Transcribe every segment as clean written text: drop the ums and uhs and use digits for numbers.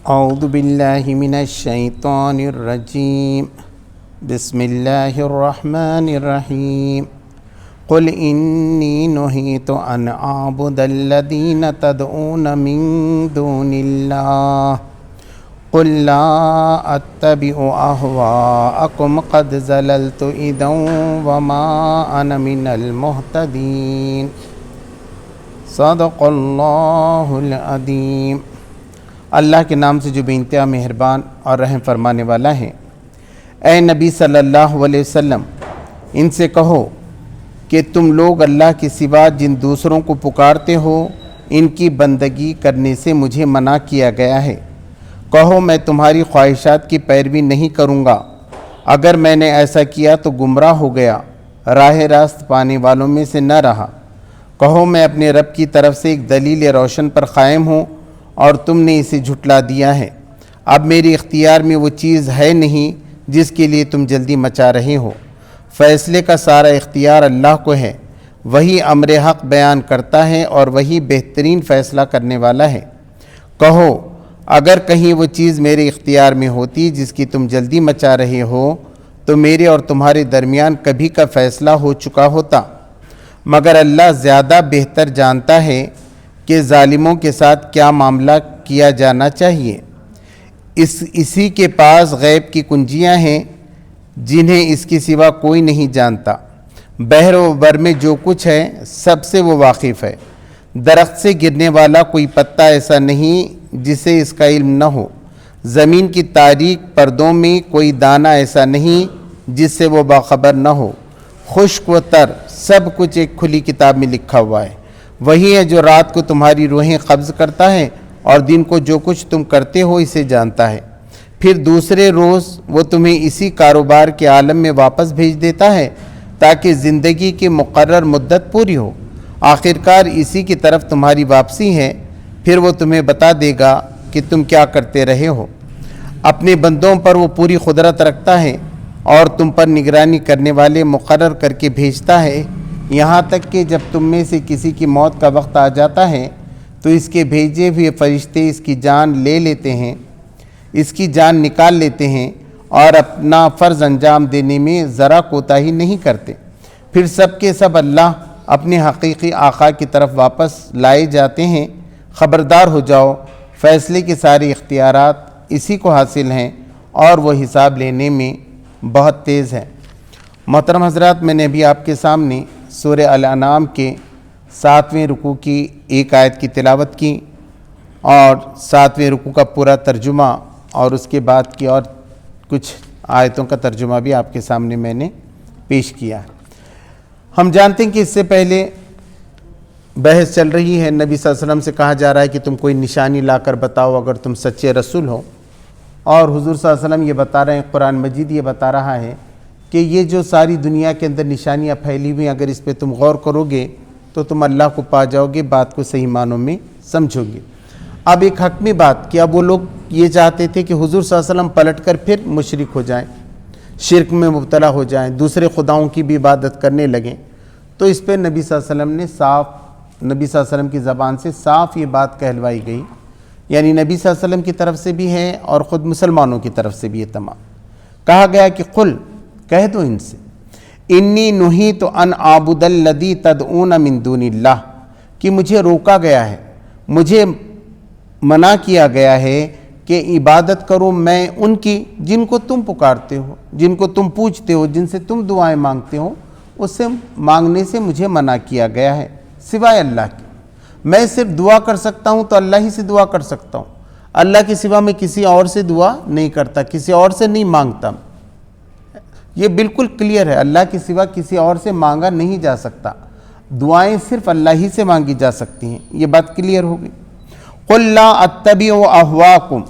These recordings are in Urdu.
اعوذ باللہ من الشیطان الرجیم بسم اللہ الرحمن الرحیم قل انی نہیت ان اعبد الذین تدعون من دون اللہ قل لا اتبع اہواءکم قد ضللت اذا وما انا من المہتدین صدق اللہ العظیم۔ اللہ کے نام سے جو بے انتہا مہربان اور رحم فرمانے والا ہے۔ اے نبی صلی اللہ علیہ وسلم، ان سے کہو کہ تم لوگ اللہ کے سوا جن دوسروں کو پکارتے ہو ان کی بندگی کرنے سے مجھے منع کیا گیا ہے۔ کہو میں تمہاری خواہشات کی پیروی نہیں کروں گا، اگر میں نے ایسا کیا تو گمراہ ہو گیا، راہ راست پانے والوں میں سے نہ رہا۔ کہو میں اپنے رب کی طرف سے ایک دلیل روشن پر قائم ہوں اور تم نے اسے جھٹلا دیا ہے۔ اب میری اختیار میں وہ چیز ہے نہیں جس کے لیے تم جلدی مچا رہے ہو۔ فیصلے کا سارا اختیار اللہ کو ہے، وہی امر حق بیان کرتا ہے اور وہی بہترین فیصلہ کرنے والا ہے۔ کہو اگر کہیں وہ چیز میرے اختیار میں ہوتی جس کی تم جلدی مچا رہے ہو تو میرے اور تمہارے درمیان کبھی کا فیصلہ ہو چکا ہوتا، مگر اللہ زیادہ بہتر جانتا ہے کہ ظالموں کے ساتھ کیا معاملہ کیا جانا چاہیے۔ اسی کے پاس غیب کی کنجیاں ہیں جنہیں اس کے سوا کوئی نہیں جانتا۔ بحر و بر میں جو کچھ ہے سب سے وہ واقف ہے۔ درخت سے گرنے والا کوئی پتا ایسا نہیں جسے اس کا علم نہ ہو۔ زمین کی تاریک پردوں میں کوئی دانہ ایسا نہیں جس سے وہ باخبر نہ ہو۔ خشک و تر سب کچھ ایک کھلی کتاب میں لکھا ہوا ہے۔ وہی ہے جو رات کو تمہاری روحیں قبض کرتا ہے اور دن کو جو کچھ تم کرتے ہو اسے جانتا ہے۔ پھر دوسرے روز وہ تمہیں اسی کاروبار کے عالم میں واپس بھیج دیتا ہے تاکہ زندگی کی مقرر مدت پوری ہو۔ آخرکار اسی کی طرف تمہاری واپسی ہے، پھر وہ تمہیں بتا دے گا کہ تم کیا کرتے رہے ہو۔ اپنے بندوں پر وہ پوری قدرت رکھتا ہے اور تم پر نگرانی کرنے والے مقرر کر کے بھیجتا ہے، یہاں تک کہ جب تم میں سے کسی کی موت کا وقت آ جاتا ہے تو اس کے بھیجے ہوئے فرشتے اس کی جان لے لیتے ہیں، اس کی جان نکال لیتے ہیں اور اپنا فرض انجام دینے میں ذرا کوتاہی نہیں کرتے۔ پھر سب کے سب اللہ اپنے حقیقی آقا کی طرف واپس لائے جاتے ہیں۔ خبردار ہو جاؤ، فیصلے کے سارے اختیارات اسی کو حاصل ہیں اور وہ حساب لینے میں بہت تیز ہے۔ محترم حضرات، میں نے ابھی آپ کے سامنے سورہ الانعام کے 7ویں رکوع کی ایک آیت کی تلاوت کی اور 7ویں رکوع کا پورا ترجمہ اور اس کے بعد کی اور کچھ آیتوں کا ترجمہ بھی آپ کے سامنے میں نے پیش کیا۔ ہم جانتے ہیں کہ اس سے پہلے بحث چل رہی ہے، نبی صلی اللہ علیہ وسلم سے کہا جا رہا ہے کہ تم کوئی نشانی لا کر بتاؤ اگر تم سچے رسول ہو، اور حضور صلی اللہ علیہ وسلم یہ بتا رہے ہیں، قرآن مجید یہ بتا رہا ہے کہ یہ جو ساری دنیا کے اندر نشانیاں پھیلی ہوئی، اگر اس پہ تم غور کرو گے تو تم اللہ کو پا جاؤ گے، بات کو صحیح معنوں میں سمجھو گے۔ اب ایک حتمی بات کہ اب وہ لوگ یہ چاہتے تھے کہ حضور صلی اللہ علیہ وسلم پلٹ کر پھر مشرک ہو جائیں، شرک میں مبتلا ہو جائیں، دوسرے خداؤں کی بھی عبادت کرنے لگیں، تو اس پہ نبی صلی اللہ علیہ وسلم نے نبی صلی اللہ علیہ وسلم کی زبان سے صاف یہ بات کہلوائی گئی، یعنی نبی صلی اللہ علیہ وسلم کی طرف سے بھی ہے اور خود مسلمانوں کی طرف سے بھی یہ تمام کہا گیا کہ قل، کہہ دو ان سے، انی نہیت ان اعبد الذی تدعون من دون اللہ، کہ مجھے روکا گیا ہے، مجھے منع کیا گیا ہے کہ عبادت کرو میں ان کی جن کو تم پکارتے ہو، جن کو تم پوچھتے ہو، جن سے تم دعائیں مانگتے ہو، اس سے مانگنے سے مجھے منع کیا گیا ہے سوائے اللہ کے۔ میں صرف دعا کر سکتا ہوں تو اللہ ہی سے دعا کر سکتا ہوں، اللہ کے سوا میں کسی اور سے دعا نہیں کرتا، کسی اور سے نہیں مانگتا۔ یہ بالکل کلیئر ہے، اللہ کے سوا کسی اور سے مانگا نہیں جا سکتا، دعائیں صرف اللہ ہی سے مانگی جا سکتی ہیں، یہ بات کلیئر ہو گئی۔ قل لا اتبع اہواءکم،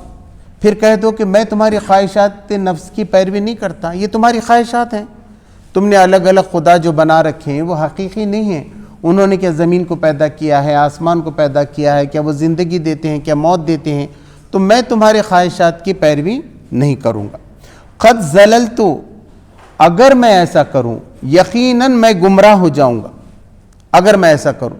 پھر کہہ دو کہ میں تمہاری خواہشات نفس کی پیروی نہیں کرتا، یہ تمہاری خواہشات ہیں، تم نے الگ الگ خدا جو بنا رکھے ہیں وہ حقیقی نہیں ہیں۔ انہوں نے کیا زمین کو پیدا کیا ہے، آسمان کو پیدا کیا ہے، کیا وہ زندگی دیتے ہیں، کیا موت دیتے ہیں، تو میں تمہارے خواہشات کی پیروی نہیں کروں گا۔ قد ضللت، اگر میں ایسا کروں یقیناً میں گمراہ ہو جاؤں گا، اگر میں ایسا کروں،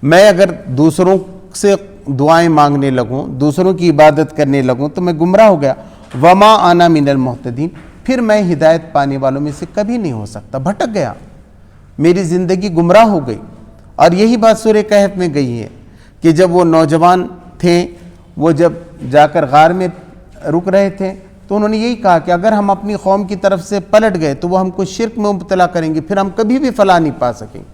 میں اگر دوسروں سے دعائیں مانگنے لگوں، دوسروں کی عبادت کرنے لگوں تو میں گمراہ ہو گیا۔ وما انا من المہتدین، پھر میں ہدایت پانے والوں میں سے کبھی نہیں ہو سکتا، بھٹک گیا، میری زندگی گمراہ ہو گئی۔ اور یہی بات سورہ کہف میں گئی ہے کہ جب وہ نوجوان تھے، وہ جب جا کر غار میں رک رہے تھے تو انہوں نے یہی کہا کہ اگر ہم اپنی قوم کی طرف سے پلٹ گئے تو وہ ہم کو شرک میں مبتلا کریں گے، پھر ہم کبھی بھی فلاح نہیں پا سکیں گے،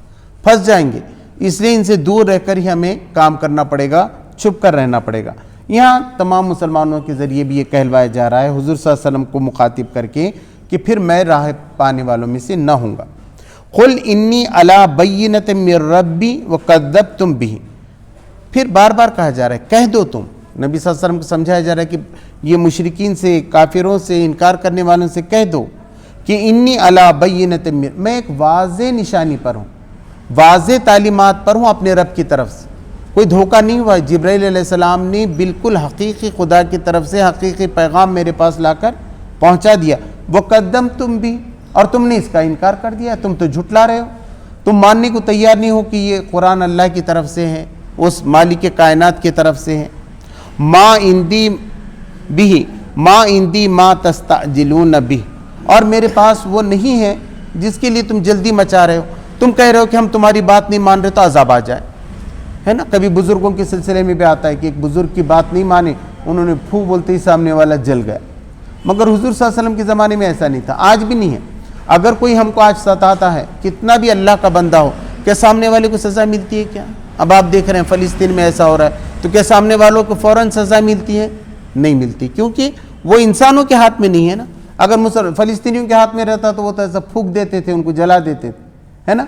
پھنس جائیں گے، اس لیے ان سے دور رہ کر ہی ہمیں کام کرنا پڑے گا، چھپ کر رہنا پڑے گا۔ یہاں تمام مسلمانوں کے ذریعے بھی یہ کہلوایا جا رہا ہے حضور صلی اللہ علیہ وسلم کو مخاطب کر کے کہ پھر میں راہ پانے والوں میں سے نہ ہوں گا۔ قل انی علی بینۃ من ربی وکذبتم بہ، پھر بار بار کہا جا رہا ہے کہہ دو تم، نبی صلی اللہ علیہ وسلم کو سمجھایا جا رہا ہے کہ یہ مشرکین سے، کافروں سے، انکار کرنے والوں سے کہہ دو کہ انی علی بینۃ من، میں ایک واضح نشانی پر ہوں، واضح تعلیمات پر ہوں اپنے رب کی طرف سے، کوئی دھوکہ نہیں ہوا۔ جبرائیل علیہ السلام نے بالکل حقیقی خدا کی طرف سے حقیقی پیغام میرے پاس لا کر پہنچا دیا۔ وقدمتم بھی، اور تم نے اس کا انکار کر دیا، تم تو جھٹلا رہے ہو، تم ماننے کو تیار نہیں ہو کہ یہ قرآن اللہ کی طرف سے ہے، اس مالک کائنات کی طرف سے ہے۔ ما عندی بھی، ما عندی ما تستعجلون بھی، اور میرے پاس وہ نہیں ہے جس کے لیے تم جلدی مچا رہے ہو۔ تم کہہ رہے ہو کہ ہم تمہاری بات نہیں مان رہے تو عذاب آ جائے، ہے نا۔ کبھی بزرگوں کے سلسلے میں بھی آتا ہے کہ ایک بزرگ کی بات نہیں مانی، انہوں نے پھو بولتے ہی سامنے والا جل گیا، مگر حضور صلی اللہ علیہ وسلم کے زمانے میں ایسا نہیں تھا، آج بھی نہیں ہے۔ اگر کوئی ہم کو آج ستاتا ہے، کتنا بھی اللہ کا بندہ ہو، کیا سامنے والے کو سزا ملتی ہے کیا؟ اب آپ دیکھ رہے ہیں فلسطین میں ایسا ہو رہا ہے، تو کیا سامنے والوں کو فوراً سزا ملتی ہے؟ نہیں ملتی، کیونکہ وہ انسانوں کے ہاتھ میں نہیں ہے نا۔ اگر فلسطینیوں کے ہاتھ میں رہتا تو وہ تو ایسا پھونک دیتے تھے، ان کو جلا دیتے تھے، ہے نا۔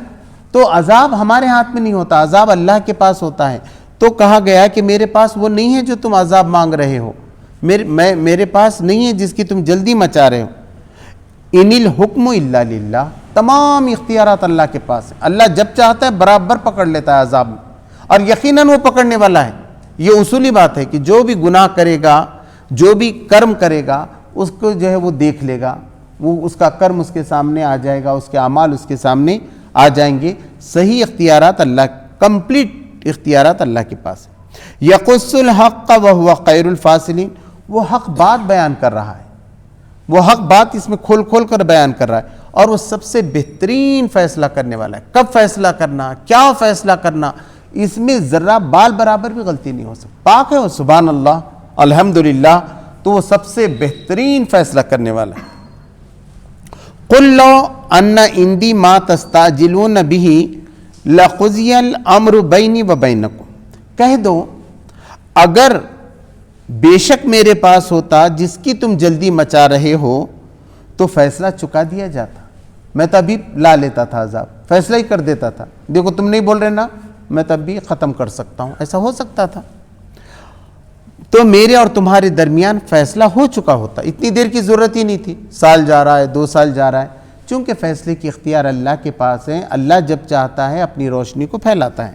تو عذاب ہمارے ہاتھ میں نہیں ہوتا، عذاب اللہ کے پاس ہوتا ہے۔ تو کہا گیا کہ میرے پاس وہ نہیں ہے جو تم عذاب مانگ رہے ہو، میرے پاس نہیں ہے جس کی تم جلدی مچا رہے ہو۔ ان الحکم الا للہ، تمام اختیارات اللہ کے پاس ہیں، اللہ جب چاہتا ہے برابر پکڑ لیتا ہے عذاب میں، اور یقیناً وہ پکڑنے والا ہے۔ یہ اصولی بات ہے کہ جو بھی گناہ کرے گا، جو بھی کرم کرے گا، اس کو جو ہے وہ دیکھ لے گا، وہ اس کا کرم اس کے سامنے آ جائے گا، اس کے اعمال اس کے سامنے آ جائیں گے۔ صحیح اختیارات اللہ، کمپلیٹ اختیارات اللہ کے پاس ہے۔ یقص الحق وهو خیر الفاصلین، وہ حق بات بیان کر رہا ہے، وہ حق بات اس میں کھول کھول کر بیان کر رہا ہے، اور وہ سب سے بہترین فیصلہ کرنے والا ہے۔ کب فیصلہ کرنا، کیا فیصلہ کرنا، اس میں ذرہ بال برابر بھی غلطی نہیں ہو سکتی، پاک ہے وہ، سبحان اللہ، الحمدللہ، تو وہ سب سے بہترین فیصلہ کرنے والا ہے۔ قل لو ان عندی ما تستعجلون به لقضی الامر بینی و بینکم، کہہ دو اگر بے شک میرے پاس ہوتا جس کی تم جلدی مچا رہے ہو تو فیصلہ چکا دیا جاتا، میں تب بھی لا لیتا تھا عذاب، فیصلہ ہی کر دیتا تھا، دیکھو تم نہیں بول رہے نا، میں تب بھی ختم کر سکتا ہوں، ایسا ہو سکتا تھا۔ تو میرے اور تمہارے درمیان فیصلہ ہو چکا ہوتا، اتنی دیر کی ضرورت ہی نہیں تھی، سال جا رہا ہے، 2 سال جا رہا ہے، چونکہ فیصلے کی اختیار اللہ کے پاس ہے، اللہ جب چاہتا ہے اپنی روشنی کو پھیلاتا ہے۔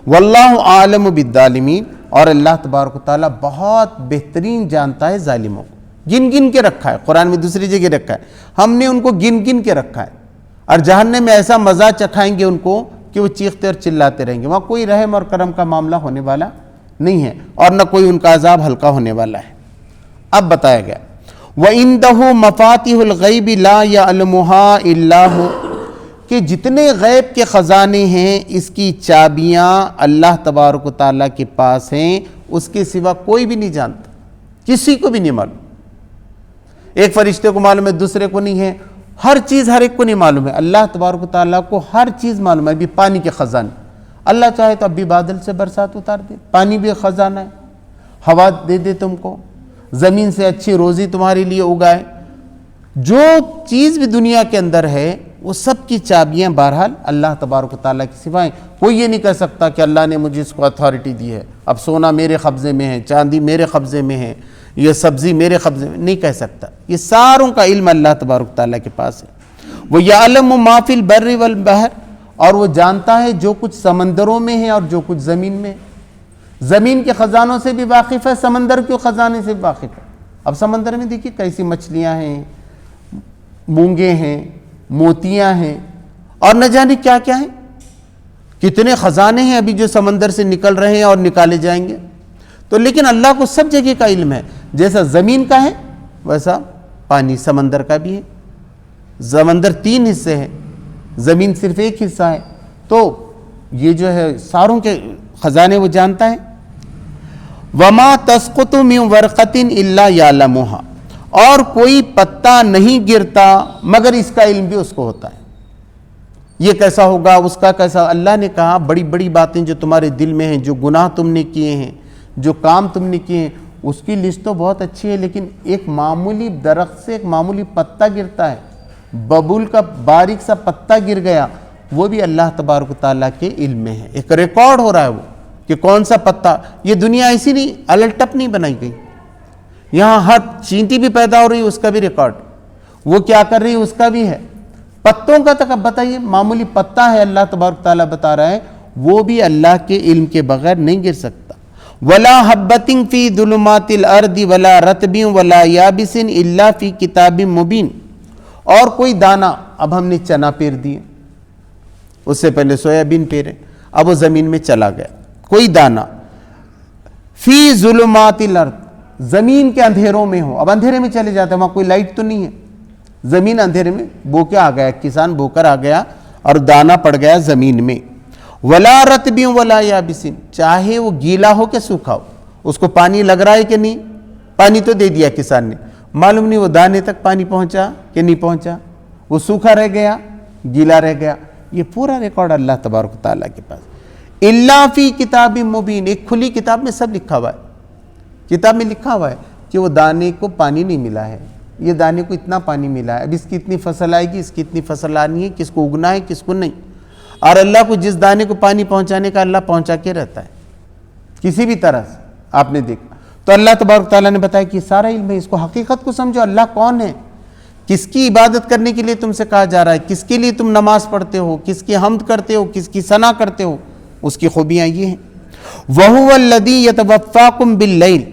واللہ عالم بالظالمین، اور اللہ تبارک و تعالیٰ بہت بہترین جانتا ہے ظالموں کو، گن گن کے رکھا ہے، قرآن میں دوسری جگہ رکھا ہے، ہم نے ان کو گن گن کے رکھا ہے، اور جہنم میں ایسا مزہ چکھائیں گے ان کو کہ وہ چیختے اور چلاتے رہیں گے، وہاں کوئی رحم اور کرم کا معاملہ ہونے والا نہیں ہے، اور نہ کوئی ان کا عذاب ہلکا ہونے والا ہے۔ اب بتایا گیا وَإِنْدَهُ مَفَاتِحُ الْغَيْبِ لَا يَعْلَمُهَا إِلَّا هُوَ، کہ جتنے غیب کے خزانے ہیں اس کی چابیاں اللہ تبارک و تعالیٰ کے پاس ہیں، اس کے سوا کوئی بھی نہیں جانتا، کسی کو بھی نہیں معلوم۔ ایک فرشتے کو معلوم ہے، دوسرے کو نہیں ہے، ہر چیز ہر ایک کو نہیں معلوم ہے، اللہ تبارک و تعالیٰ کو ہر چیز معلوم ہے۔ ابھی پانی کے خزانے، اللہ چاہے تو اب بھی بادل سے برسات اتار دے، پانی بھی خزانہ ہے، ہوا دے دے تم کو، زمین سے اچھی روزی تمہارے لیے اگائے، جو چیز بھی دنیا کے اندر ہے وہ سب کی چابیاں بہرحال اللہ تبارک و تعالیٰ کی سوائیں۔ کوئی یہ نہیں کہہ سکتا کہ اللہ نے مجھے اس کو اتھارٹی دی ہے، اب سونا میرے قبضے میں ہے، چاندی میرے قبضے میں ہے، یہ سبزی میرے قبضے میں، نہیں کہہ سکتا۔ یہ ساروں کا علم اللہ تبارک و تعالیٰ کے پاس ہے۔ وَيَعْلَمُ مَا فِي الْبَرِّ وَالْبَحْرِ، اور وہ جانتا ہے جو کچھ سمندروں میں ہے اور جو کچھ زمین میں ہے۔ زمین کے خزانوں سے بھی واقف ہے، سمندر کے خزانے سے بھی واقف ہے۔ اب سمندر میں دیکھیے کیسی مچھلیاں ہیں، مونگے ہیں، موتیاں ہیں، اور نہ جانے کیا کیا ہیں، کتنے خزانے ہیں ابھی جو سمندر سے نکل رہے ہیں اور نکالے جائیں گے۔ تو لیکن اللہ کو سب جگہ کا علم ہے، جیسا زمین کا ہے ویسا پانی سمندر کا بھی ہے. سمندر 3 حصے ہیں، زمین صرف ایک حصہ ہے. تو یہ جو ہے ساروں کے خزانے وہ جانتا ہے. وما تسقط من ورقۃ الا یعلمها، اور کوئی پتا نہیں گرتا مگر اس کا علم بھی اس کو ہوتا ہے. یہ کیسا ہوگا، اس کا کیسا. اللہ نے کہا بڑی بڑی باتیں جو تمہارے دل میں ہیں، جو گناہ تم نے کیے ہیں، جو کام تم نے کیے ہیں، اس کی لسٹ تو بہت اچھی ہے، لیکن ایک معمولی درخت سے ایک معمولی پتا گرتا ہے، ببول کا باریک سا پتا گر گیا، وہ بھی اللہ تبارک و تعالیٰ کے علم میں ہے. ایک ریکارڈ ہو رہا ہے وہ کہ کون سا پتا. یہ دنیا ایسی نہیں الٹپ نہیں بنائی گئی، یہاں ہر چینٹی بھی پیدا ہو رہی ہے اس کا بھی ریکارڈ، وہ کیا کر رہی ہے اس کا بھی ہے. پتوں کا تک بتائیے، معمولی پتا ہے اللہ تبارک و تعالیٰ بتا رہا ہے، وہ بھی اللہ کے علم کے بغیر نہیں گر سکتا. ولا حبۃ فی ظلمات الارض ولا رطب ولا یابس الا فی کتاب مبین. اور کوئی دانہ، اب ہم نے چنا پیر دیے، اس سے پہلے سویابین پیرے، اب وہ زمین میں چلا گیا. کوئی دانہ فی ظلمات الارض، زمین کے اندھیروں میں ہو. اب اندھیرے میں چلے جاتے ہیں، وہاں کوئی لائٹ تو نہیں ہے، زمین اندھیرے میں بو کے آ گیا، کسان بو کر آ گیا اور دانہ پڑ گیا زمین میں. ولا رطب ولا یابس، چاہے وہ گیلا ہو کہ سوکھا ہو، اس کو پانی لگ رہا ہے کہ نہیں، پانی تو دے دیا کسان نے، معلوم نہیں وہ دانے تک پانی پہنچا کہ نہیں پہنچا، وہ سوکھا رہ گیا گیلا رہ گیا. یہ پورا ریکارڈ اللہ تبارک و تعالیٰ کے پاس. الا فی کتاب مبین، ایک کھلی کتاب میں سب لکھا ہوا ہے. کتاب میں لکھا ہوا ہے کہ وہ دانے کو پانی نہیں ملا ہے، یہ دانے کو اتنا پانی ملا ہے، اب اس کی اتنی فصل آئے گی، اس کی اتنی فصل آنی ہے، کس کو اگنا ہے کس کو نہیں. اور اللہ کو جس دانے کو پانی پہنچانے کا اللہ پہنچا کے رہتا ہے کسی بھی طرح سے. آپ نے دیکھا تو اللہ تبارک تعالیٰ نے بتایا کہ سارا علم ہے، اس کو حقیقت کو سمجھو. اللہ کون ہے، کس کی عبادت کرنے کے لیے تم سے کہا جا رہا ہے، کس کے لیے تم نماز پڑھتے ہو، کس کی حمد کرتے ہو، کس کی ثنا کرتے ہو، اس کی خوبیاں یہ ہیں. وَهُوَ الَّذِي يَتَوَفَّاكُمْ بِاللَّيْلِ،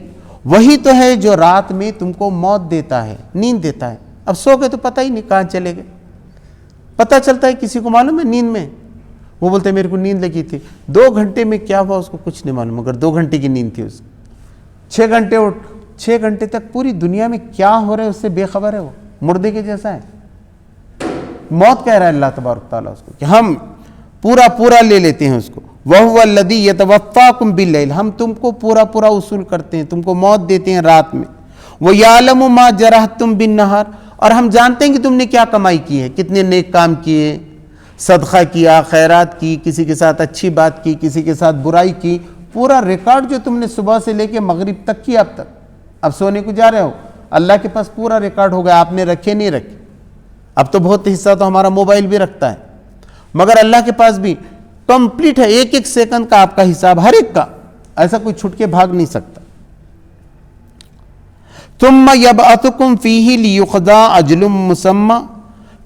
وہی تو ہے جو رات میں تم کو موت دیتا ہے، نیند دیتا ہے. اب سو گئے تو پتہ ہی نہیں کہاں چلے گئے. پتہ چلتا ہے کسی کو معلوم ہے نیند میں، وہ بولتے ہیں میرے کو نیند لگی تھی، 2 گھنٹے میں کیا ہوا اس کو کچھ نہیں معلوم، مگر 2 گھنٹے کی نیند تھی اس کی. 6 گھنٹے اٹھ، 6 گھنٹے تک پوری دنیا میں کیا ہو رہا ہے اس سے بے خبر ہے، وہ مردے کے جیسا ہے. موت کہہ رہا ہے اللہ تبارک تعالیٰ اس کو کہ ہم پورا لے لیتے ہیں اس کو. وَهُوَ الَّذِي يَتَوَفَّاكُمْ بِاللَّيْلِ، ہم تم کو پورا وصول کرتے ہیں، تم کو موت دیتے ہیں رات میں. وَيَعْلَمُ مَا جَرَحْتُمْ بِالنَّهَارِ، اور ہم جانتے ہیں کہ تم نے کیا کمائی کی ہے، کتنے نیک کام کیے، صدقہ کیا، خیرات کی، کسی کے ساتھ اچھی بات کی، کسی کے ساتھ برائی کی. پورا ریکارڈ جو تم نے صبح سے لے کے مغرب تک کی، اب تک اب سونے کو جا رہے ہو، اللہ کے پاس پورا ریکارڈ ہو گیا. آپ نے رکھے نہیں رکھے، اب تو بہت حصہ تو ہمارا موبائل بھی رکھتا ہے، مگر اللہ کے پاس بھی کمپلیٹ ہے. ایک سیکنڈ کا آپ کا حساب، ہر ایک کا، ایسا کوئی چھٹ کے بھاگ نہیں سکتا. ثُمَّ يَبْعَثُكُمْ فِيهِ لِيُقْضَىٰ أَجْلٌ مُّسَمًّى،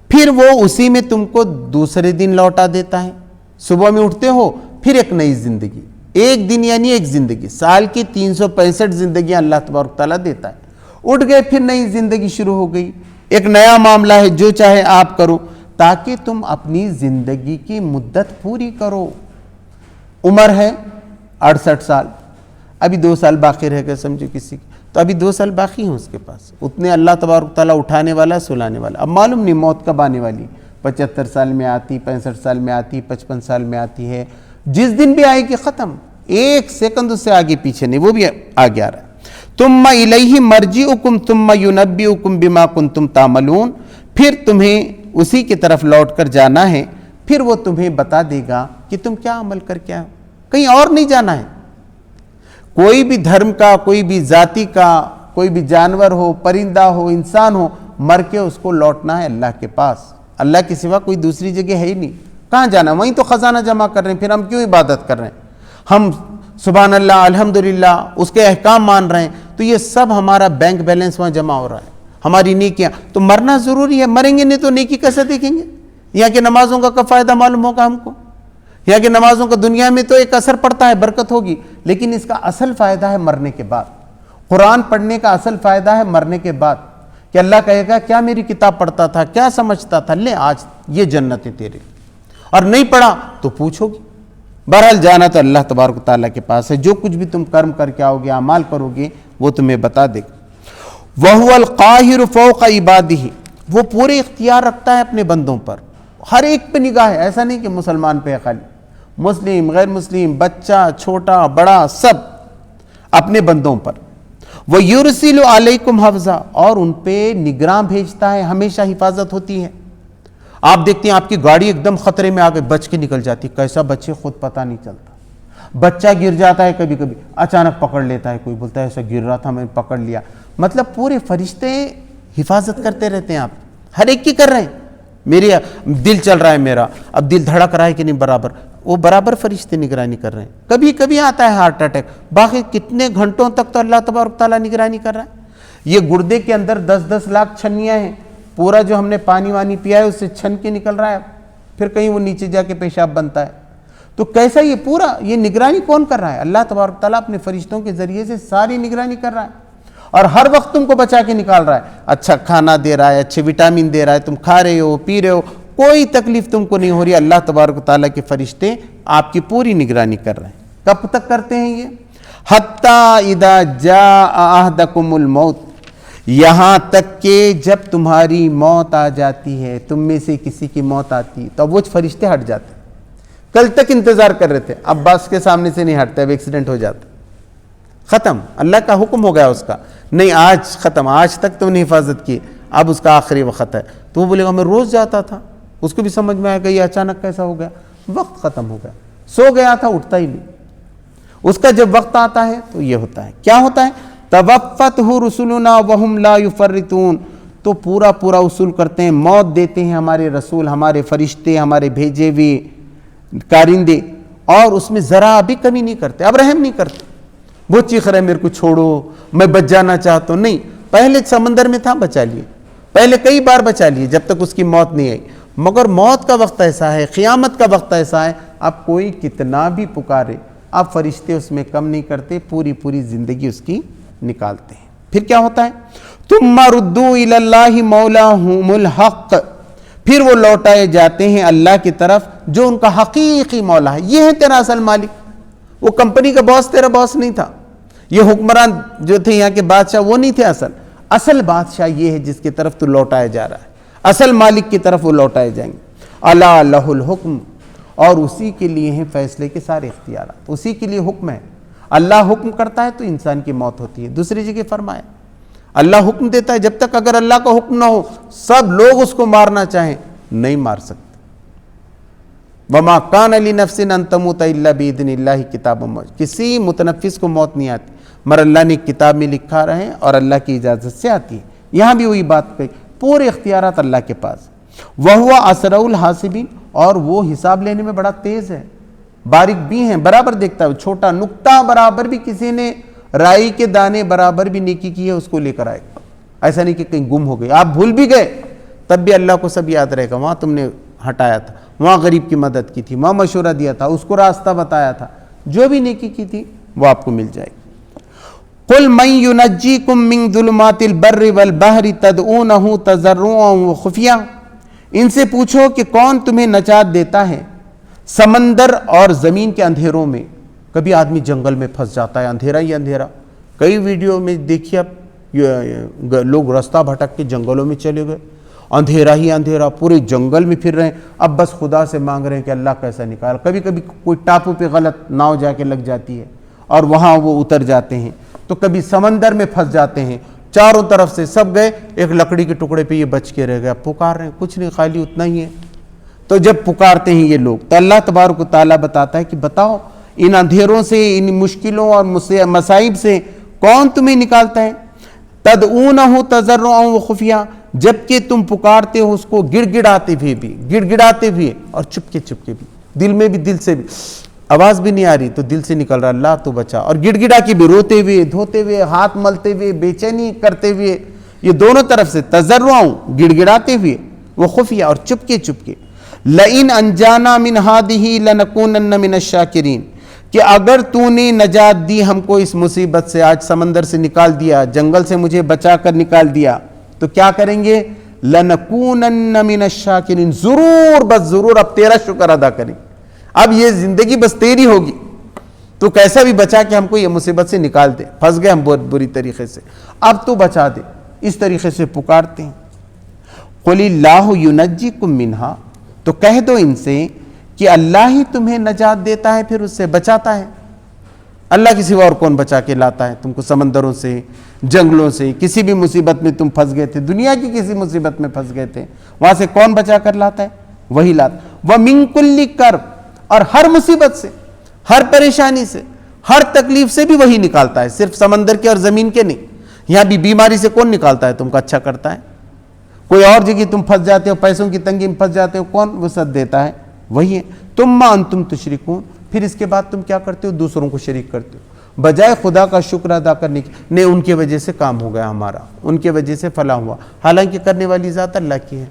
پھر وہ اسی میں تم کو دوسرے دن لوٹا دیتا ہے. صبح میں اٹھتے ہو، پھر ایک نئی زندگی، ایک دن یعنی ایک زندگی، سال کی 365 زندگیاں اللہ تبارک تعالیٰ دیتا ہے. اٹھ گئے پھر نئی زندگی شروع ہو گئی، ایک نیا معاملہ ہے، جو چاہے آپ کرو، تاکہ تم اپنی زندگی کی مدت پوری کرو. عمر ہے 68 سال، ابھی 2 سال باقی رہ گئے سمجھو کسی کی، تو ابھی 2 سال باقی ہیں اس کے پاس، اتنے اللہ تبارک تعالیٰ اٹھانے والا سلانے والا. اب معلوم نہیں موت کب آنے والی، 75 سال میں آتی، 65 سال میں آتی، 55 سال میں آتی ہے، جس دن بھی آئے گی ختم، 1 سیکنڈ اس سے آگے پیچھے نہیں، وہ بھی آگے آ رہا ہے. ثُمَّ إِلَيْهِ مَرْجِعُكُمْ ثُمَّ يُنَبِّئُكُمْ بِمَا كُنْتُمْ تَعْمَلُونَ، پھر تمہیں اسی کی طرف لوٹ کر جانا ہے، پھر وہ تمہیں بتا دے گا کہ تم کیا عمل کر کے آئے، کہیں اور نہیں جانا ہے. کوئی بھی دھرم کا، کوئی بھی ذاتی کا، کوئی بھی جانور ہو، پرندہ ہو، انسان ہو، مر کے اس کو لوٹنا ہے اللہ کے پاس. اللہ کے سوا کوئی دوسری جگہ ہے ہی نہیں. کہاں جانا، وہیں تو خزانہ جمع کر رہے ہیں، پھر ہم کیوں عبادت کر رہے ہیں؟ ہم سبحان اللہ الحمدللہ اس کے احکام مان رہے ہیں، تو یہ سب ہمارا بینک بیلنس وہاں جمع ہو رہا ہے، ہماری نیکیاں. تو مرنا ضروری ہے، مریں گے نہیں تو نیکی کیسے دیکھیں گے؟ یہاں کے نمازوں کا فائدہ معلوم ہوگا ہم کو، یہاں کہ نمازوں کا دنیا میں تو ایک اثر پڑتا ہے، برکت ہوگی، لیکن اس کا اصل فائدہ ہے مرنے کے بعد. قرآن پڑھنے کا اصل فائدہ ہے مرنے کے بعد، کہ اللہ کہے گا کیا میری کتاب پڑھتا تھا، کیا سمجھتا تھا، لے آج یہ جنت ہے تیرے. اور نہیں پڑھا تو پوچھو گی، بہرحال جانا تو اللہ تبارک و تعالیٰ کے پاس ہے، جو کچھ بھی تم کرم کر کے آؤ گے، اعمال کرو گے، وہ تمہیں بتا دے گا۔ وَهُوَ الْقَاهِرُ فَوْقَ عِبَادِهِ، وہ پورے اختیار رکھتا ہے اپنے بندوں پر، ہر ایک پہ نگاہ ہے، ایسا نہیں کہ مسلمان پہ ہے خالی، مسلم غیر مسلم، بچہ چھوٹا بڑا سب اپنے بندوں پر۔ وَيُرْسِلُ عَلَيْكُمْ حَفْظًا، اور ان پہ نگراں بھیجتا ہے، ہمیشہ حفاظت ہوتی ہے۔ آپ دیکھتے ہیں آپ کی گاڑی ایک دم خطرے میں آ گئی، بچ کے نکل جاتی، کیسا بچے خود پتہ نہیں چلتا، بچہ گر جاتا ہے کبھی کبھی اچانک پکڑ لیتا ہے، کوئی بولتا ہے ایسا گر رہا تھا میں نے پکڑ لیا، مطلب پورے فرشتے حفاظت کرتے رہتے ہیں، آپ ہر ایک کی کر رہے ہیں۔ میری دل چل رہا ہے میرا، اب دل دھڑک رہا ہے کہ نہیں برابر، وہ برابر فرشتے نگرانی کر رہے ہیں۔ کبھی کبھی آتا ہے ہارٹ اٹیک، باقی کتنے گھنٹوں تک تو اللہ تبارک تعالیٰ نگرانی کر رہا ہے۔ یہ گردے کے اندر 10-10 لاکھ چھنیاں ہیں، پورا جو ہم نے پانی وانی پیا ہے اس سے چھن کے نکل رہا ہے، پھر کہیں وہ نیچے جا کے پیشاب بنتا ہے، تو کیسا یہ پورا یہ نگرانی کون کر رہا ہے؟ اللہ تبارک تعالیٰ اپنے فرشتوں کے ذریعے سے ساری نگرانی کر رہا ہے، اور ہر وقت تم کو بچا کے نکال رہا ہے، اچھا کھانا دے رہا ہے، اچھے وٹامن دے رہا ہے، تم کھا رہے ہو پی رہے ہو، کوئی تکلیف تم کو نہیں ہو رہی، اللہ تبارک تعالیٰ کے فرشتے آپ کی پوری نگرانی کر رہے ہیں۔ کب تک کرتے ہیں یہ؟ حتی اذا جاء احدکم الموت، یہاں تک کہ جب تمہاری موت آ جاتی ہے، تم میں سے کسی کی موت آتی تو وہ فرشتے ہٹ جاتے، کل تک انتظار کر رہے تھے، اب باس کے سامنے سے نہیں ہٹتے، اب ایکسیڈنٹ ہو جاتا، ختم، اللہ کا حکم ہو گیا اس کا، نہیں آج ختم، آج تک تم نے حفاظت کی، اب اس کا آخری وقت ہے، تو وہ بولے گا میں روز جاتا تھا، اس کو بھی سمجھ میں آیا کہ یہ اچانک کیسا ہو گیا، وقت ختم ہو گیا، سو گیا تھا اٹھتا ہی نہیں، اس کا جب وقت آتا ہے تو یہ ہوتا ہے، کیا ہوتا ہے؟ توفتہ رسولنا وہم لا یفرطون، تو پورا اصول کرتے ہیں، موت دیتے ہیں ہمارے رسول، ہمارے فرشتے، ہمارے بھیجے ہوئے کارندے، اور اس میں ذرا بھی کمی نہیں کرتے، اب رحم نہیں کرتے، بہت چیخ رہے میرے کو چھوڑو میں بچ جانا چاہتا ہوں، نہیں، پہلے سمندر میں تھا بچا لیے، پہلے کئی بار بچا لیے جب تک اس کی موت نہیں آئی، مگر موت کا وقت ایسا ہے، قیامت کا وقت ایسا ہے، اب کوئی کتنا بھی پکارے، اب فرشتے اس میں کم نہیں کرتے، پوری زندگی اس کی نکالتے ہیں۔ پھر کیا ہوتا ہے؟ ثم ردوا الی اللہ مولاہم الحق، پھر وہ لوٹائے جاتے ہیں اللہ کی طرف جو ان کا حقیقی مولا ہے، یہ ہے تیرا اصل مالک، وہ کمپنی کا باس تیرا باس نہیں تھا، یہ حکمران جو تھے یہاں کے بادشاہ وہ نہیں تھے، اصل بادشاہ یہ ہے جس کی طرف تو لوٹایا جا رہا ہے، اصل مالک کی طرف وہ لوٹائے جائیں گے۔ الا لہ الحکم، اور اسی کے لیے ہیں فیصلے کے سارے اختیارات، اسی کے لیے حکم ہے، اللہ حکم کرتا ہے تو انسان کی موت ہوتی ہے۔ دوسری جگہ فرمایا اللہ حکم دیتا ہے، جب تک اگر اللہ کا حکم نہ ہو سب لوگ اس کو مارنا چاہیں نہیں مار سکتے۔ وما کان لنفس ان تموت الا باذن اللہ کتابا مؤجل، کسی متنفس کو موت نہیں آتی مگر اللہ نے کتاب میں لکھا رہے اور اللہ کی اجازت سے آتی ہے۔ یہاں بھی وہی بات کہی، پورے اختیارات اللہ کے پاس۔ وَهُوَ أَسْرَعُ الْحَاسِبِينَ، اور وہ حساب لینے میں بڑا تیز ہے، باریک بھی ہیں، برابر دیکھتا ہے، چھوٹا نقطہ برابر بھی کسی نے رائی کے دانے برابر بھی نیکی کی ہے اس کو لے کر آئے گا، ایسا نہیں کہ کہیں گم ہو گئی، آپ بھول بھی گئے تب بھی اللہ کو سب یاد رہے گا، وہاں تم نے ہٹایا تھا، وہاں غریب کی مدد کی تھی، وہاں مشورہ دیا تھا، اس کو راستہ بتایا تھا، جو بھی نیکی کی تھی وہ آپ کو مل جائے گی۔ قُلْ مَنْ يُنَجِّيكُمْ مِنْ ظُلُمَاتِ الْبَرِّ وَالْبَحْرِ تَدْعُونَهُ تَضَرُّعًا وَخُفْيًا، ان سے پوچھو کہ کون تمہیں نجات دیتا ہے سمندر اور زمین کے اندھیروں میں۔ کبھی آدمی جنگل میں پھنس جاتا ہے، اندھیرا ہی اندھیرا، کئی ویڈیو میں دیکھیے اب لوگ راستہ بھٹک کے جنگلوں میں چلے گئے، اندھیرا ہی اندھیرا، پورے جنگل میں پھر رہے ہیں، اب بس خدا سے مانگ رہے ہیں کہ اللہ کیسا نکال۔ کبھی کبھی کوئی ٹاپو پہ غلط ناؤ جا کے لگ جاتی ہے اور وہاں وہ اتر جاتے ہیں، تو کبھی سمندر میں پھنس جاتے ہیں، چاروں طرف سے سب گئے، ایک لکڑی کے ٹکڑے پہ یہ بچ کے رہ گیا، پکار رہے ہیں، کچھ نہیں، خالی اتنا ہی ہے۔ تو جب پکارتے ہیں یہ لوگ تو اللہ تبارک و تعالیٰ بتاتا ہے کہ بتاؤ ان اندھیروں سے، ان مشکلوں اور مصائب سے کون تمہیں نکالتا ہے؟ تدعونہ تضرعا وخفیا، جبکہ تم پکارتے ہو اس کو گڑ گڑاتے ہوئے اور چپکے چپکے بھی، دل میں بھی، دل سے بھی، آواز بھی نہیں آ رہی تو دل سے نکل رہا اللہ تو بچا، اور گڑ گڑا کے بھی، روتے ہوئے، دھوتے ہوئے، ہاتھ ملتے ہوئے، بے چینی کرتے ہوئے، یہ دونوں طرف سے تضرعا گڑ گڑاتے ہوئے، وہ خفیہ اور چپکے چپکے۔ لئن انجانا من ہذہ لنکونن من الشاکرین، کہ اگر تو نے نجات دی ہم کو اس مصیبت سے، آج سمندر سے نکال دیا، جنگل سے مجھے بچا کر نکال دیا، تو کیا کریں گے؟ لنکونن من الشاکرین، ضرور بس ضرور اب تیرا شکر ادا کریں، اب یہ زندگی بس تیری ہوگی، تو کیسا بھی بچا کہ ہم کو یہ مصیبت سے نکال دے، پھنس گئے ہم بہت بری طریقے سے، اب تو بچا دے، اس طریقے سے پکارتے ہیں۔ قُلِ اللَّهُ يُنَجِّيكُم مِّنْهَا، تو کہہ دو ان سے کہ اللہ ہی تمہیں نجات دیتا ہے، پھر اس سے بچاتا ہے۔ اللہ کے سوا اور کون بچا کے لاتا ہے تم کو؟ سمندروں سے، جنگلوں سے، کسی بھی مصیبت میں تم پھنس گئے تھے، دنیا کی کسی مصیبت میں پھنس گئے تھے، وہاں سے کون بچا کر لاتا ہے؟ وہی لاتا۔ وَمِن كُلِّ كَرْبٍ، اور ہر مصیبت سے، ہر پریشانی سے، ہر تکلیف سے بھی وہی نکالتا ہے، صرف سمندر کے اور زمین کے نہیں۔ یہاں بھی بیماری سے کون نکالتا ہے؟ تم کو اچھا کرتا ہے۔ کوئی اور جگہ تم پھنس جاتے ہو، پیسوں کی تنگی میں پھنس جاتے ہو، کون وسعت دیتا ہے؟ وہی ہے۔ ثُمَّ أَنْتُمْ تُشْرِكُونَ، پھر اس کے بعد تم کیا کرتے ہو؟ دوسروں کو شریک کرتے ہو، بجائے خدا کا شکر ادا کرنے کی۔ نہیں، ان کی وجہ سے کام ہو گیا ہمارا، ان کی وجہ سے فلاں ہوا، حالانکہ کرنے والی ذات اللہ کی ہے۔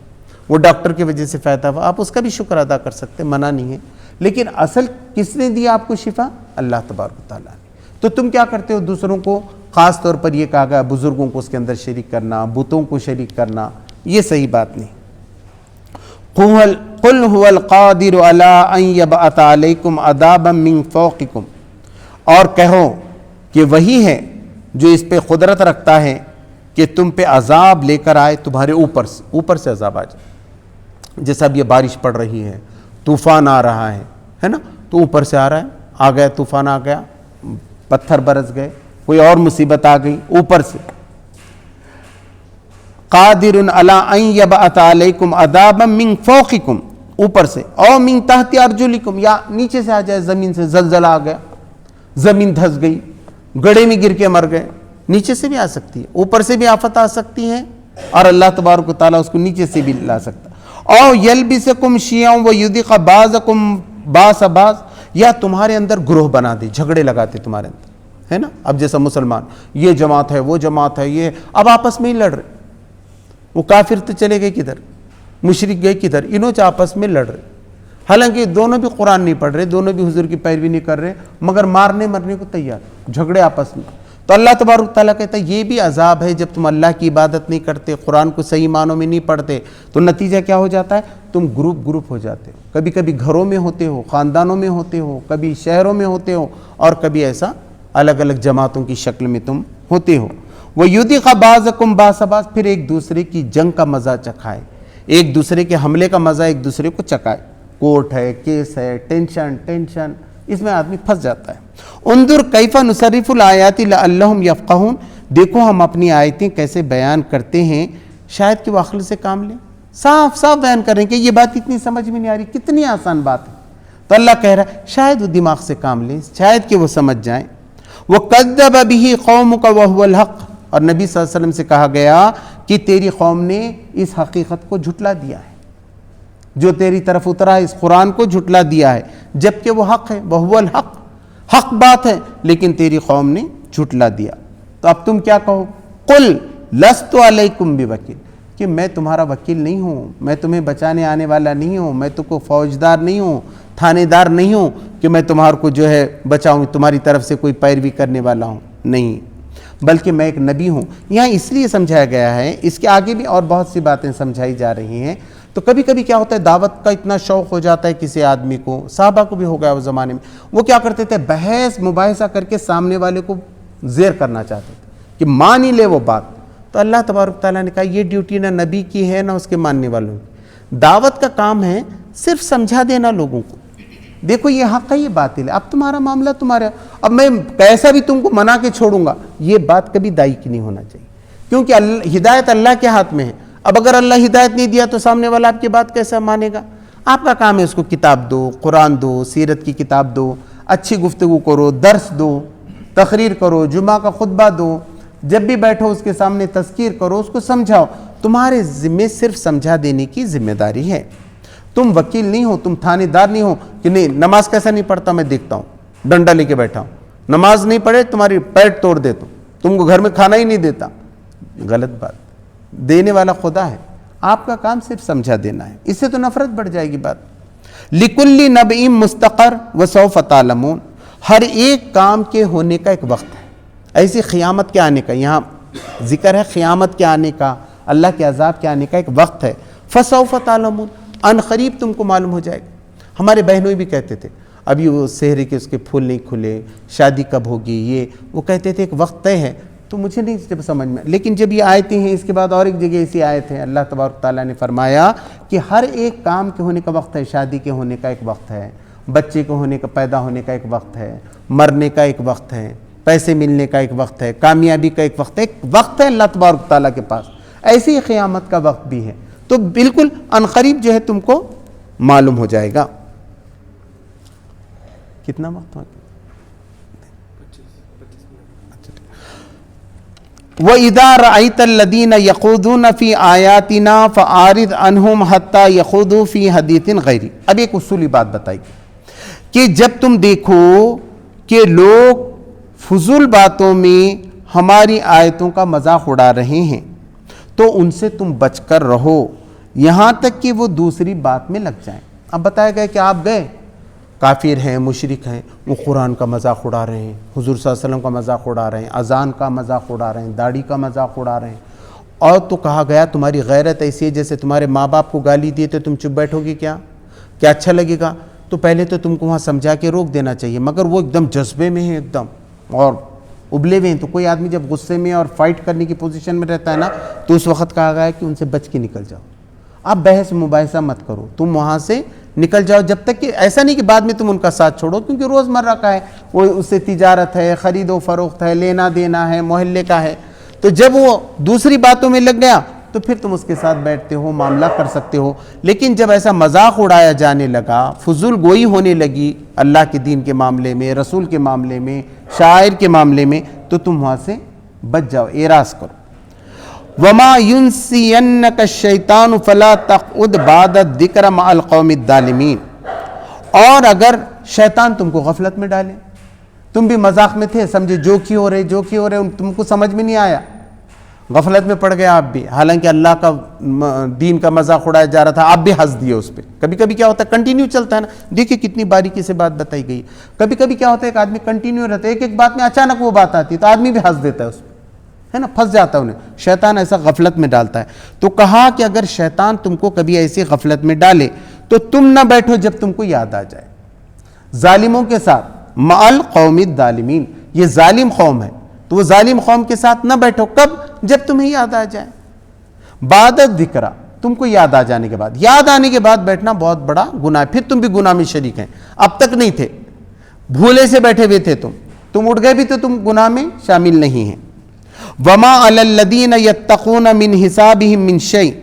وہ ڈاکٹر کی وجہ سے فائدہ ہوا، آپ اس کا بھی شکر ادا کر سکتے، منع نہیں ہے، لیکن اصل کس نے دیا آپ کو شفا؟ اللہ تبارک و تعالیٰ نے۔ تو تم کیا کرتے ہو؟ دوسروں کو، خاص طور پر یہ کہا گیا بزرگوں کو اس کے اندر شریک کرنا، بتوں کو شریک کرنا، یہ صحیح بات نہیں۔ قُلْ هُوَ الْقَادِرُ عَلَىٰ أَن يَبْعَثَ عَلَيْكُمْ عَذَابًا مِّن فَوْقِكُمْ، اور کہو کہ وہی ہے جو اس پہ قدرت رکھتا ہے کہ تم پہ عذاب لے کر آئے تمہارے اوپر سے عذاب آ جائے۔ جیسا اب یہ بارش پڑ رہی ہے، طوفان آ رہا ہے نا، تو اوپر سے آ رہا ہے، آ گیا طوفان، آ گیا، پتھر برس گئے، کوئی اور مصیبت آ گئی اوپر سے۔ قادر علی ان یبعث علیکم عذابا من فوقکم، اوپر سے، او من تحت ارجلکم، یا نیچے سے آ جائے، زمین سے زلزلہ آ گیا، زمین دھس گئی، گڑھے میں گر کے مر گئے، نیچے سے بھی آ سکتی ہے، اوپر سے بھی آفت آ سکتی ہے، اور اللہ تبارک و تعالیٰ اس کو نیچے سے بھی لا سکتا ہے۔ او یلبسکم شیعا ویذیق بعضکم باس بعض، یا تمہارے اندر گروہ بنا دے، جھگڑے لگاتے تمہارے اندر، ہے نا۔ اب جیسا مسلمان، یہ جماعت ہے، وہ جماعت ہے، یہ اب آپس میں ہی لڑ رہے، وہ کافر تو چلے گئے کدھر، مشرک گئے کدھر، انہوں سے آپس میں لڑ رہے، حالانکہ دونوں بھی قرآن نہیں پڑھ رہے، دونوں بھی حضور کی پیروی نہیں کر رہے، مگر مارنے مرنے کو تیار، جھگڑے آپس میں۔ تو اللہ تبارک تعالیٰ کہتا ہے یہ بھی عذاب ہے جب تم اللہ کی عبادت نہیں کرتے، قرآن کو صحیح معنوں میں نہیں پڑھتے، تو نتیجہ کیا ہو جاتا ہے؟ تم گروپ ہو جاتے ہو، کبھی کبھی گھروں میں ہوتے ہو، خاندانوں میں ہوتے ہو، کبھی شہروں میں ہوتے ہو، اور کبھی ایسا الگ الگ جماعتوں کی شکل میں تم ہوتے ہو۔ وَيُذِقَ بَعْضَكُمْ بَأْسَ بَعْضٍ، پھر ایک دوسرے کی جنگ کا مزہ چکھائے، ایک دوسرے کے حملے کا مزہ ایک دوسرے کو چکھائے، کورٹ ہے، کیس ہے، ٹینشن، اس میں آدمی پھنس جاتا ہے۔ انظر کیف نصرف الآیات لعلہم یفقہون، دیکھو ہم اپنی آیتیں کیسے بیان کرتے ہیں، شاید کہ وہ عقل سے کام لیں، صاف صاف بیان کریں کہ یہ بات اتنی سمجھ میں نہیں آ رہی، کتنی آسان بات ہے، تو اللہ کہہ رہا ہے شاید وہ دماغ سے کام لیں، شاید کہ وہ سمجھ جائیں۔ وَكَذَّبَ بِهِ قَوْمُكَ وَهُوَ الْحَقُّ، اور نبی صلی اللہ علیہ وسلم سے کہا گیا کہ تیری قوم نے اس حقیقت کو جھٹلا دیا ہے، جو تیری طرف اترا ہے، اس قرآن کو جھٹلا دیا ہے، جبکہ وہ حق ہے، وَهُوَ الْحَقُّ، حق بات ہے، لیکن تیری قوم نے جھٹلا دیا۔ تو اب تم کیا کہو؟ قُلْ لَسْتُ عَلَيْكُمْ بِوَكِيلٍ، کہ میں تمہارا وکیل نہیں ہوں، میں تمہیں بچانے آنے والا نہیں ہوں، میں تو کوئی فوجدار نہیں ہوں، تھانے دار نہیں ہوں کہ میں تمہارے کو جو ہے بچاؤں، تمہاری طرف سے کوئی پیروی کرنے والا ہوں، نہیں، بلکہ میں ایک نبی ہوں۔ یہاں اس لیے سمجھایا گیا ہے، اس کے آگے بھی اور بہت سی باتیں سمجھائی جا رہی ہیں۔ تو کبھی کبھی کیا ہوتا ہے، دعوت کا اتنا شوق ہو جاتا ہے کسی آدمی کو، صحابہ کو بھی ہو گیا اس زمانے میں، وہ کیا کرتے تھے، بحث مباحثہ کر کے سامنے والے کو زیر کرنا چاہتے تھے کہ مان ہی لے وہ بات۔ تو اللہ تبارک تعالیٰ نے کہا یہ ڈیوٹی نہ نبی کی ہے نہ اس کے ماننے والوں کی، دعوت کا کام ہے صرف سمجھا دینا لوگوں کو، دیکھو یہ حق ہے، یہ باطل ہے، اب تمہارا معاملہ تمہارا، اب میں کیسا بھی تم کو منا کے چھوڑوں گا، یہ بات کبھی دائی کی نہیں ہونا چاہیے، کیونکہ ہدایت اللہ کے ہاتھ میں ہے۔ اب اگر اللہ ہدایت نہیں دیا تو سامنے والا آپ کی بات کیسے مانے گا؟ آپ کا کام ہے اس کو کتاب دو، قرآن دو، سیرت کی کتاب دو، اچھی گفتگو کرو، درس دو، تقریر کرو، جمعہ کا خطبہ دو، جب بھی بیٹھو اس کے سامنے تذکیر کرو، اس کو سمجھاؤ، تمہارے ذمہ صرف سمجھا دینے کی ذمہ داری ہے، تم وکیل نہیں ہو، تم تھانے دار نہیں ہو کہ نہیں نماز کیسا نہیں پڑھتا میں دیکھتا ہوں، ڈنڈا لے کے بیٹھا ہوں، نماز نہیں پڑھے تمہاری پیٹ توڑ دیتا ہوں، تم کو گھر میں کھانا ہی نہیں دیتا، غلط بات، دینے والا خدا ہے، آپ کا کام صرف سمجھا دینا ہے، اس سے تو نفرت بڑھ جائے گی بات۔ لِكُلِّ نَبْإٍ مُسْتَقَرٌ وَسَوْفَ تَعْلَمُونَ، ہر ایک کام کے ہونے کا ایک وقت ہے، ایسی قیامت کے آنے کا، یہاں ذکر ہے قیامت کے آنے کا، اللہ کے عذاب کے آنے کا ایک وقت ہے، فَسَوْفَ تَعْلَمُونَ، ان قریب تم کو معلوم ہو جائے گا۔ ہمارے بہنوئی بھی کہتے تھے ابھی وہ سحری کے اس کے پھول نہیں کھلے، شادی کب ہوگی، یہ وہ کہتے تھے ایک وقت طے ہے. تو مجھے نہیں جب سمجھ میں، لیکن جب یہ آیتیں ہیں اس کے بعد اور ایک جگہ ایسی آیت ہے اللہ تبارک تعالیٰ نے فرمایا کہ ہر ایک کام کے ہونے کا وقت ہے. شادی کے ہونے کا ایک وقت ہے، بچے کے ہونے کا پیدا ہونے کا ایک وقت ہے، مرنے کا ایک وقت ہے، پیسے ملنے کا ایک وقت ہے، کامیابی کا ایک وقت ہے. ایک وقت ہے اللہ تبارک تعالیٰ کے پاس. ایسی ہی قیامت کا وقت بھی ہے. تو بالکل عنقریب جو ہے تم کو معلوم ہو جائے گا. کتنا وقت ہو گیا؟ وَإِذَا رَأَيْتَ الَّذِينَ يَخُوضُونَ فِي آيَاتِنَا فَأَعْرِضْ عَنْهُمْ حَتَّى يَخُوضُوا فِي حَدِيثٍ غَيْرِهِ. اب ایک اصولی بات بتائی کہ جب تم دیکھو کہ لوگ فضول باتوں میں ہماری آیتوں کا مذاق اڑا رہے ہیں تو ان سے تم بچ کر رہو یہاں تک کہ وہ دوسری بات میں لگ جائیں. اب بتایا گیا کہ آپ گئے، کافر ہیں، مشرک ہیں، وہ قرآن کا مذاق اڑا رہے ہیں، حضور صلی اللہ علیہ وسلم کا مذاق اڑا رہے ہیں، اذان کا مذاق اڑا رہے ہیں، داڑھی کا مذاق اڑا رہے ہیں. اور تو کہا گیا تمہاری غیرت ایسی ہے جیسے تمہارے ماں باپ کو گالی دیے تو تم چپ بیٹھو گے کیا اچھا لگے گا؟ تو پہلے تو تم کو وہاں سمجھا کے روک دینا چاہیے، مگر وہ ایک دم جذبے میں ہیں ایک دم اور ابلے ہوئے ہیں. تو کوئی آدمی جب غصے میں اور فائٹ کرنے کی پوزیشن میں رہتا ہے نا تو اس وقت کہا گیا ہے کہ ان سے بچ کے نکل جاؤ. اب بحث مباحثہ مت کرو، تم وہاں سے نکل جاؤ. جب تک کہ ایسا نہیں کہ بعد میں تم ان کا ساتھ چھوڑو، کیونکہ روزمرہ کا ہے، وہ اس سے تجارت ہے، خرید و فروخت ہے، لینا دینا ہے، محلے کا ہے. تو جب وہ دوسری باتوں میں لگ گیا تو پھر تم اس کے ساتھ بیٹھتے ہو، معاملہ کر سکتے ہو. لیکن جب ایسا مذاق اڑایا جانے لگا، فضول گوئی ہونے لگی اللہ کے دین کے معاملے میں، رسول کے معاملے میں، شاعر کے معاملے میں، تو تم وہاں سے بچ جاؤ، اعراض کرو. وَمَا يُنْسِيَنَّكَ الشَّيْطَانُ فَلَا تَقْعُدْ بَعْدَ الذِّكْرِ مَعَ الْقَوْمِ الظَّالِمِينَ. اور اگر شیطان تم کو غفلت میں ڈالے، تم بھی مذاق میں تھے، سمجھے جوکی ہو رہے، تم کو سمجھ میں نہیں آیا، غفلت میں پڑ گئے آپ بھی، حالانکہ اللہ کا دین کا مذاق اڑایا جا رہا تھا، آپ بھی ہنس دیے اس پہ. کبھی کبھی کیا ہوتا ہے، کنٹینیو چلتا ہے نا، دیکھیں کتنی باریکی سے بات بتائی گئی. کبھی کبھی کیا ہوتا ہے، ایک آدمی کنٹینیو رہتا ہے، ایک بات میں اچانک وہ بات آتی ہے تو آدمی بھی ہنس دیتا ہے اس پہ، ہے نا، پھنس جاتا ہے انہیں. شیطان ایسا غفلت میں ڈالتا ہے. تو کہا کہ اگر شیطان تم کو کبھی ایسی غفلت میں ڈالے تو تم نہ بیٹھو جب تم کو یاد آ جائے. ظالموں کے ساتھ، مع القوم الظالمین، یہ ظالم قوم ہے تو وہ ظالم قوم کے ساتھ نہ بیٹھو. کب؟ جب تمہیں یاد آ جائے. بعد الذکر، تم کو یاد آ جانے کے بعد. یاد آنے کے بعد بیٹھنا بہت بڑا گناہ ہے، پھر تم بھی گناہ میں شریک ہیں. اب تک نہیں تھے، بھولے سے بیٹھے ہوئے تھے، تم اٹھ گئے بھی تو تم گناہ میں شامل نہیں ہیں. وَمَا عَلَى الَّذِينَ يَتَّقُونَ مِنْ حِسَابِهِمْ مِنْ شَيْءٍ.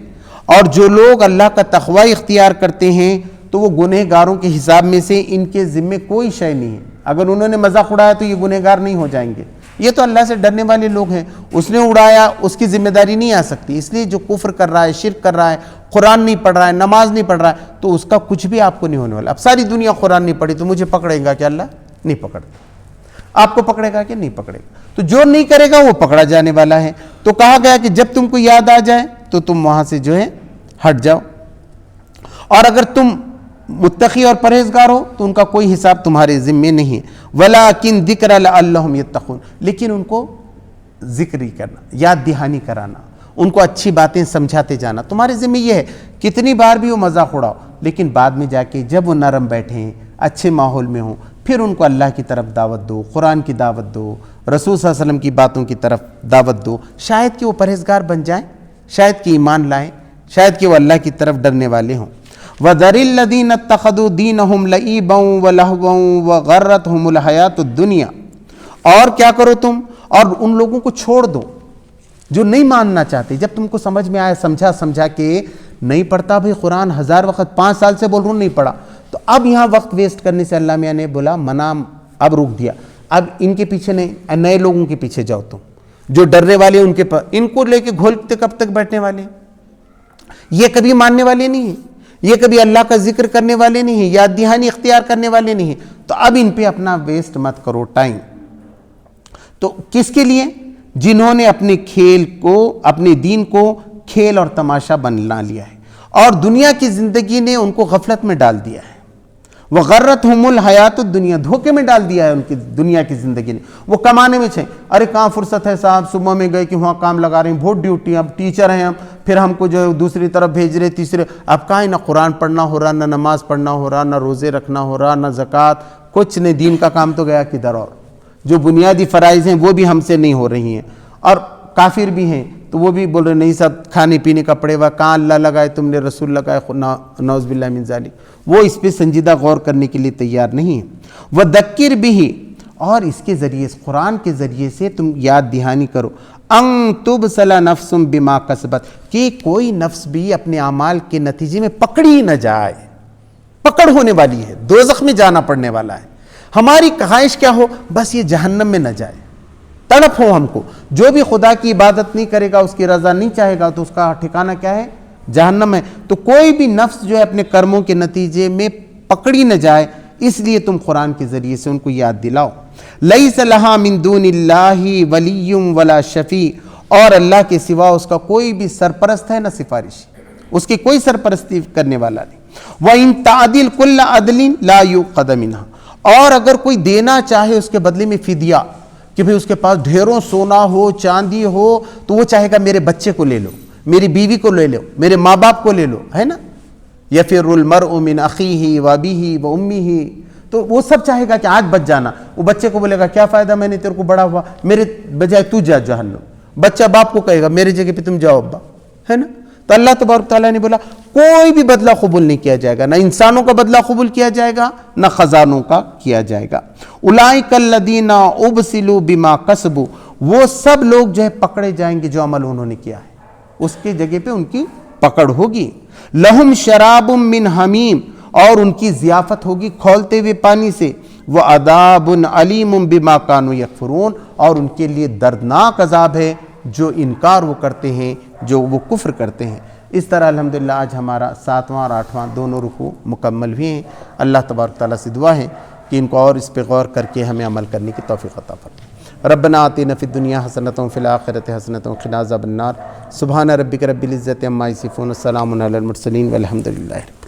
اور جو لوگ اللہ کا تقوی اختیار کرتے ہیں تو وہ گنہگاروں کے حساب میں سے ان کے ذمے کوئی شے نہیں ہے. اگر انہوں نے مذاق اڑایا تو یہ گنہگار نہیں ہو جائیں گے. یہ تو اللہ سے ڈرنے والے لوگ ہیں. اس نے اڑایا، اس کی ذمہ داری نہیں آ سکتی. اس لیے جو کفر کر رہا ہے، شرک کر رہا ہے، قرآن نہیں پڑھ رہا ہے، نماز نہیں پڑھ رہا ہے، تو اس کا کچھ بھی آپ کو نہیں ہونے والا. اب ساری دنیا قرآن نہیں پڑھی تو مجھے پکڑے گا کہ اللہ نہیں پکڑتا؟ آپ کو پکڑے گا کہ نہیں پکڑے گا؟ تو جو نہیں کرے گا وہ پکڑا جانے والا ہے. تو کہا گیا کہ جب تم کو یاد آ جائے تو تم وہاں سے جو ہے ہٹ جاؤ. اور اگر تم متقی اور پرہیزگار ہو تو ان کا کوئی حساب تمہارے ذمے نہیں ہے. وَلَٰكِنْ ذِكْرَ لَعَلَّهُمْ يَتَّقُونَ. لیکن ان کو ذکر ہی کرنا، یاد دہانی کرانا، ان کو اچھی باتیں سمجھاتے جانا تمہارے ذمے یہ ہے. کتنی بار بھی وہ مذاق اڑاؤ، لیکن بعد میں جا کے جب وہ نرم بیٹھیں، اچھے ماحول میں ہوں، پھر ان کو اللہ کی طرف دعوت دو، قرآن کی دعوت دو، رسول صلی اللہ علیہ وسلم کی باتوں کی طرف دعوت دو. شاید کہ وہ پرہیزگار بن جائیں، شاید کہ ایمان لائیں، شاید کہ وہ اللہ کی طرف ڈرنے والے ہوں. وَذَرِ الَّذِينَ اتَّخَذُوا دِينَهُمْ لَعِبًا وَلَهْوًا وَغَرَّتْهُمُ الْحَيَاةُ الدُّنْيَا. اور کیا کرو تم، اور ان لوگوں کو چھوڑ دو جو نہیں ماننا چاہتے. جب تم کو سمجھ میں آیا، سمجھا کہ نہیں پڑھتا بھائی قرآن، 1000 وقت 5 سال سے بول رہا ہوں نہیں پڑھا، تو اب یہاں وقت ویسٹ کرنے سے اللہ میاں نے بولا منع، اب روک دیا. اب ان کے پیچھے نہیں، نئے لوگوں کے پیچھے جاؤ. تم جو ڈرنے والے ان کے پر، ان کو لے کے گھولتے کب تک بیٹھنے والے؟ یہ کبھی ماننے والے نہیں ہیں، یہ کبھی اللہ کا ذکر کرنے والے نہیں ہیں، یاد دہانی اختیار کرنے والے نہیں ہیں. تو اب ان پہ اپنا ویسٹ مت کرو ٹائم. تو کس کے لیے؟ جنہوں نے اپنے کھیل کو، اپنے دین کو کھیل اور تماشا بنا لیا ہے اور دنیا کی زندگی نے ان کو غفلت میں ڈال دیا ہے. وَغَرَّتْهُمُ الْحَيَاةُ الدُّنْيَا، دھوکے میں ڈال دیا ہے ان کی دنیا کی زندگی نے. وہ کمانے میں چھے، ارے کہاں فرصت ہے صاحب، صبح میں گئے کہ وہاں کام لگا رہے ہیں، بہت ڈیوٹی، اب ٹیچر ہیں ہم، پھر ہم کو جو ہے دوسری طرف بھیج رہے، تیسرے. اب کہاں نہ قرآن پڑھنا ہو رہا، نہ نماز پڑھنا ہو رہا، نہ روزے رکھنا ہو رہا، نہ زکوٰۃ، کچھ نہیں. دین کا کام تو گیا کدھر. اور جو بنیادی فرائض ہیں وہ بھی ہم سے نہیں ہو رہی ہیں. اور کافر بھی ہیں تو وہ بھی بول رہے نہیں صاحب کھانے پینے کپڑے و کہاں اللہ لگائے تم نے رسول لگائے، نعوذ باللہ من ذالک. وہ اس پہ سنجیدہ غور کرنے کے لیے تیار نہیں ہیں. وَذَكِّرْ بِهِ، اور اس کے ذریعے، اس قرآن کے ذریعے سے تم یاد دہانی کرو. ان تبصل نفس بما کسبت، کہ کوئی نفس بھی اپنے اعمال کے نتیجے میں پکڑی نہ جائے. پکڑ ہونے والی ہے، دوزخ میں جانا پڑنے والا ہے. ہماری خواہش کیا ہو؟ بس یہ جہنم میں نہ جائے. تڑپ ہو ہم کو. جو بھی خدا کی عبادت نہیں کرے گا، اس کی رضا نہیں چاہے گا، تو اس کا ٹھکانہ کیا ہے؟ جہنم ہے. تو کوئی بھی نفس جو ہے اپنے کرموں کے نتیجے میں پکڑی نہ جائے، اس لیے تم قرآن کے ذریعے سے ان کو یاد دلاؤ. لیس لہا من دون اللہ ولی ولا شفیع، اور اللہ کے سوا اس کا کوئی بھی سرپرست ہے نہ سفارش، اس کی کوئی سرپرستی کرنے والا نہیں. وَإِن تَعْدِلْ كُلَّ عَدْلٍ لَا يُؤْخَذَ مِنْهَا، اور اگر کوئی دینا چاہے اس کے بدلے میں فدیہ، کہ بھئی اس کے پاس ڈھیروں سونا ہو، چاندی ہو، تو وہ چاہے گا میرے بچے کو لے لو، میری بیوی کو لے لو، میرے ماں باپ کو لے لو، ہے نا. یفر المرء من اخیہ وابیہ وامہ، تو وہ سب چاہے گا کہ آج بچ جانا. وہ بچے کو بولے گا کیا فائدہ، میں نے تیرے کو بڑا ہوا، میرے بجائے تو جا جہنم. بچہ باپ کو کہے گا میرے جگہ پہ تم جاؤ ابا، ہے نا. تو اللہ تبارک تعالیٰ نے بولا کوئی بھی بدلہ قبول نہیں کیا جائے گا، نہ انسانوں کا بدلہ قبول کیا جائے گا، نہ خزانوں کا کیا جائے گا. اولئک الذین ابسلوا بما کسبوا، وہ سب لوگ جو ہے پکڑے جائیں گے جو عمل انہوں نے کیا ہے، اس کی جگہ پہ ان کی پکڑ ہوگی. لہم شراب من حمیم، اور ان کی ضیافت ہوگی کھولتے ہوئے پانی سے. وعذاب علیم بما کانوا یکفرون، اور ان کے لیے دردناک عذاب ہے جو انکار وہ کرتے ہیں، جو وہ کفر کرتے ہیں. اس طرح الحمدللہ آج ہمارا 7واں اور 8واں دونوں رکوع مکمل ہوئے ہیں. اللہ تبارک تعالیٰ سے دعا ہے کہ ان کو اور اس پہ غور کر کے ہمیں عمل کرنے کی توفیق عطا فرمائے. ربنا آتنا فی الدنیا حسنۃ وفی الآخرۃ حسنۃ وقنا عذاب النار. سبحان ربک رب العزۃ عما یصفون، السلام علی المرسلین والحمد للہ.